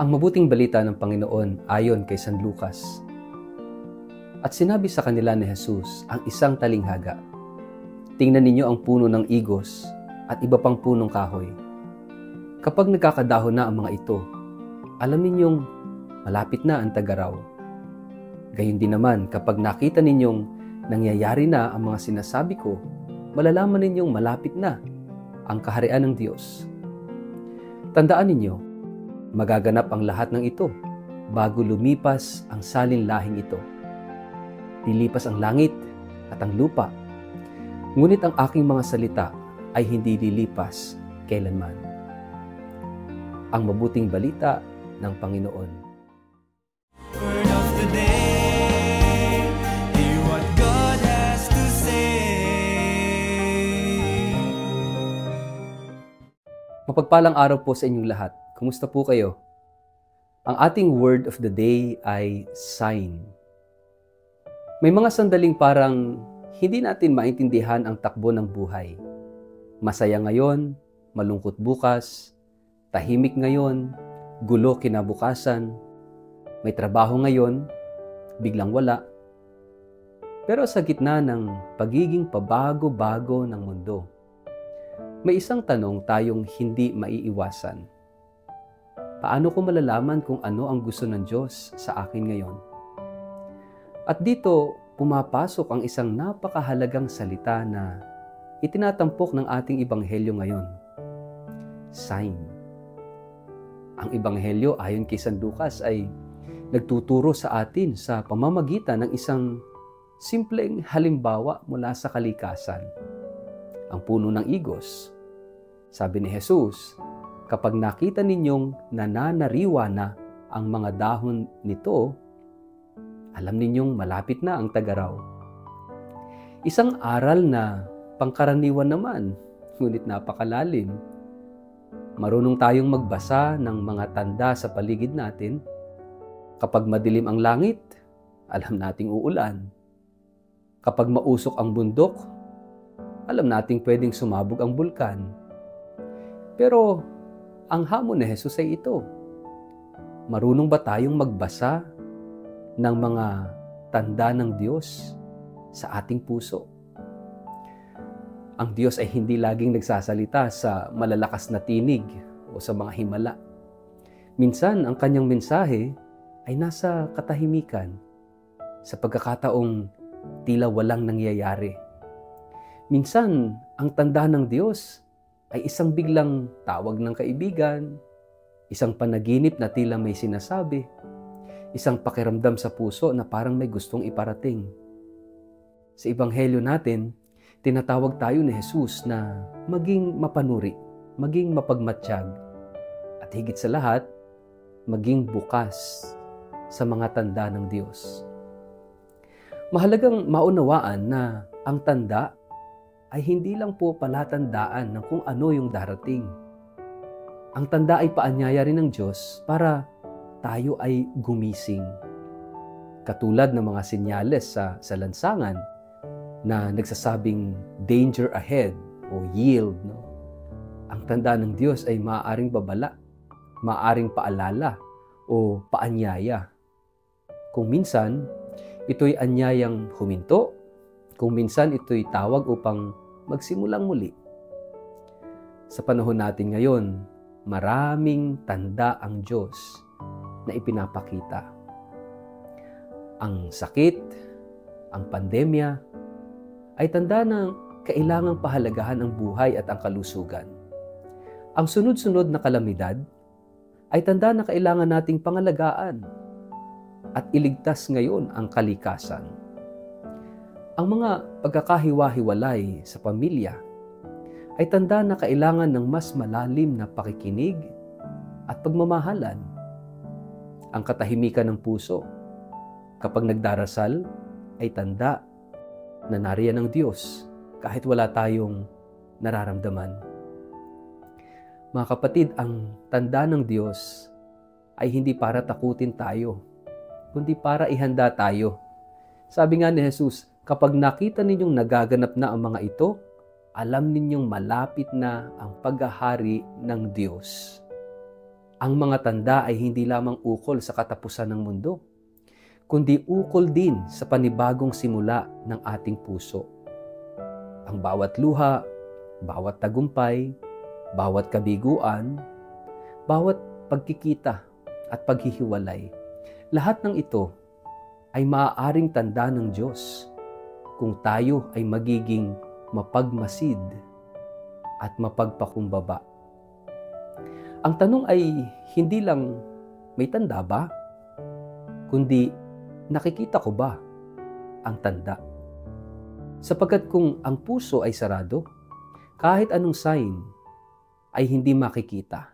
Ang mabuting balita ng Panginoon ayon kay San Lucas. At sinabi sa kanila ni Jesus ang isang talinghaga, "Tingnan ninyo ang puno ng igos at iba pang punong kahoy. Kapag nagkakadahon na ang mga ito, alam ninyong malapit na ang tag-araw. Gayon din naman kapag nakita ninyong nangyayari na ang mga sinasabi ko, malalaman ninyong malapit na ang kaharian ng Diyos. Tandaan ninyo, magaganap ang lahat ng ito bago lumipas ang salinlahing ito. Lilipas ang langit at ang lupa, ngunit ang aking mga salita ay hindi lilipas kailanman." Ang mabuting balita ng Panginoon. Word of the day, hear what God has to say. Mapagpalang araw po sa inyong lahat. Kumusta po kayo? Ang ating word of the day ay sign. May mga sandaling parang hindi natin maintindihan ang takbo ng buhay. Masaya ngayon, malungkot bukas, tahimik ngayon, gulo kinabukasan, may trabaho ngayon, biglang wala. Pero sa gitna ng pagiging pabago-bago ng mundo, may isang tanong tayong hindi maiiwasan. Paano ko malalaman kung ano ang gusto ng Diyos sa akin ngayon? At dito, pumapasok ang isang napakahalagang salita na itinatampok ng ating ebanghelyo ngayon. Sign. Ang ebanghelyo ayon kay San Lucas ay nagtuturo sa atin sa pamamagitan ng isang simpleng halimbawa mula sa kalikasan. Ang puno ng igos. Sabi ni Jesus, kapag nakita ninyong nananariwa na ang mga dahon nito, alam ninyong malapit na ang tag-araw. Isang aral na pangkaraniwan naman, ngunit napakalalim. Marunong tayong magbasa ng mga tanda sa paligid natin. Kapag madilim ang langit, alam nating uulan. Kapag mausok ang bundok, alam nating pwedeng sumabog ang bulkan. Pero ang hamon ni Jesus ay ito. Marunong ba tayong magbasa ng mga tanda ng Diyos sa ating puso? Ang Diyos ay hindi laging nagsasalita sa malalakas na tinig o sa mga himala. Minsan, ang kanyang mensahe ay nasa katahimikan, sa pagkakataong tila walang nangyayari. Minsan, ang tanda ng Diyos ay isang biglang tawag ng kaibigan, isang panaginip na tila may sinasabi, isang pakiramdam sa puso na parang may gustong iparating. Sa ebanghelyo natin, tinatawag tayo ni Jesus na maging mapanuri, maging mapagmatsyag, at higit sa lahat, maging bukas sa mga tanda ng Diyos. Mahalagang maunawaan na ang tanda ay hindi lang po palatandaan ng kung ano yung darating. Ang tanda ay paanyaya rin ng Diyos para tayo ay gumising. Katulad ng mga senyales sa lansangan na nagsasabing danger ahead o yield. No? Ang tanda ng Diyos ay maaaring babala, maaaring paalala o paanyaya. Kung minsan, ito'y anyayang huminto. Kung minsan, ito'y tawag upang magsimulang muli. Sa panahon natin ngayon, maraming tanda ang Diyos na ipinapakita. Ang sakit, ang pandemya, ay tanda na kailangang pahalagahan ang buhay at ang kalusugan. Ang sunod-sunod na kalamidad ay tanda na kailangan nating pangalagaan at iligtas ngayon ang kalikasan. Ang mga pagkakahiwa-hiwalay sa pamilya ay tanda na kailangan ng mas malalim na pakikinig at pagmamahalan. Ang katahimikan ng puso kapag nagdarasal ay tanda na nariyan ng Diyos kahit wala tayong nararamdaman. Mga kapatid, ang tanda ng Diyos ay hindi para takutin tayo, kundi para ihanda tayo. Sabi nga ni Jesus, kapag nakita ninyong nagaganap na ang mga ito, alam ninyong malapit na ang paghahari ng Diyos. Ang mga tanda ay hindi lamang ukol sa katapusan ng mundo, kundi ukol din sa panibagong simula ng ating puso. Ang bawat luha, bawat tagumpay, bawat kabiguan, bawat pagkikita at paghihiwalay, lahat ng ito ay maaaring tanda ng Diyos kung tayo ay magiging mapagmasid at mapagpakumbaba. Ang tanong ay hindi lang may tanda ba, kundi nakikita ko ba ang tanda? Sapagkat kung ang puso ay sarado, kahit anong sign ay hindi makikita.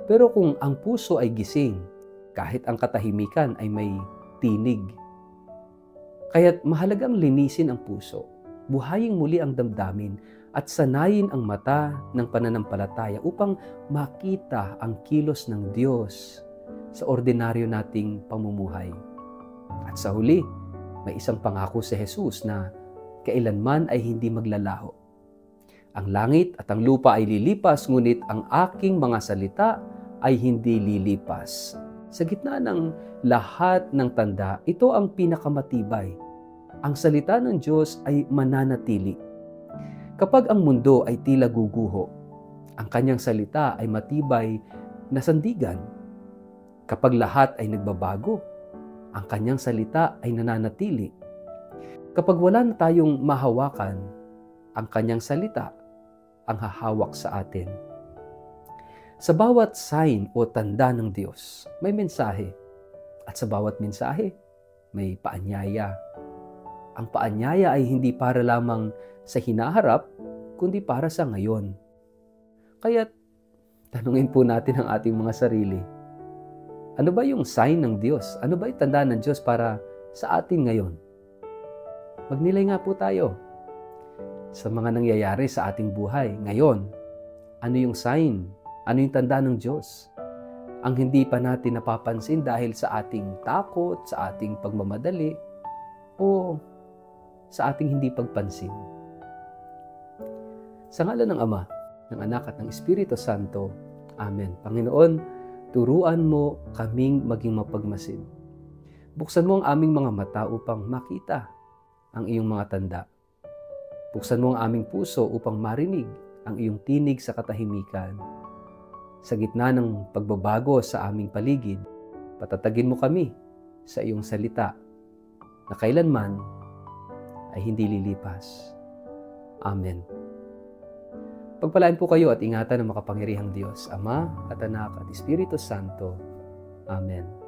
Pero kung ang puso ay gising, kahit ang katahimikan ay may tinig. Kaya't mahalagang linisin ang puso, buhayin muli ang damdamin, at sanayin ang mata ng pananampalataya upang makita ang kilos ng Diyos sa ordinaryo nating pamumuhay. At sa huli, may isang pangako si Jesus na kailanman ay hindi maglalaho. Ang langit at ang lupa ay lilipas, ngunit ang aking mga salita ay hindi lilipas. Sa gitna ng lahat ng tanda, ito ang pinakamatibay. Ang salita ng Diyos ay mananatili. Kapag ang mundo ay tila guguho, ang kanyang salita ay matibay na sandigan. Kapag lahat ay nagbabago, ang kanyang salita ay nananatili. Kapag wala na tayong mahawakan, ang kanyang salita ang hahawak sa atin. Sa bawat sign o tanda ng Diyos, may mensahe. At sa bawat mensahe, may paanyaya. Ang paanyaya ay hindi para lamang sa hinaharap, kundi para sa ngayon. Kaya't, tanungin po natin ang ating mga sarili. Ano ba yung sign ng Diyos? Ano ba yung tanda ng Diyos para sa atin ngayon? Magnilay nga po tayo sa mga nangyayari sa ating buhay ngayon. Ano yung sign? Ano yung tanda ng Diyos? Ang hindi pa natin napapansin dahil sa ating takot, sa ating pagmamadali, o sa ating hindi pagpansin. Sa ngalan ng Ama, ng Anak at ng Espiritu Santo. Amen. Panginoon, turuan mo kaming maging mapagmasid. Buksan mo ang aming mga mata upang makita ang iyong mga tanda. Buksan mo ang aming puso upang marinig ang iyong tinig sa katahimikan. Sa gitna ng pagbabago sa aming paligid, patatagin mo kami sa iyong salita na kailanman ay hindi lilipas. Amen. Pagpalain po kayo at ingatan ng makapangyarihang Diyos, Ama at Anak at Espiritu Santo. Amen.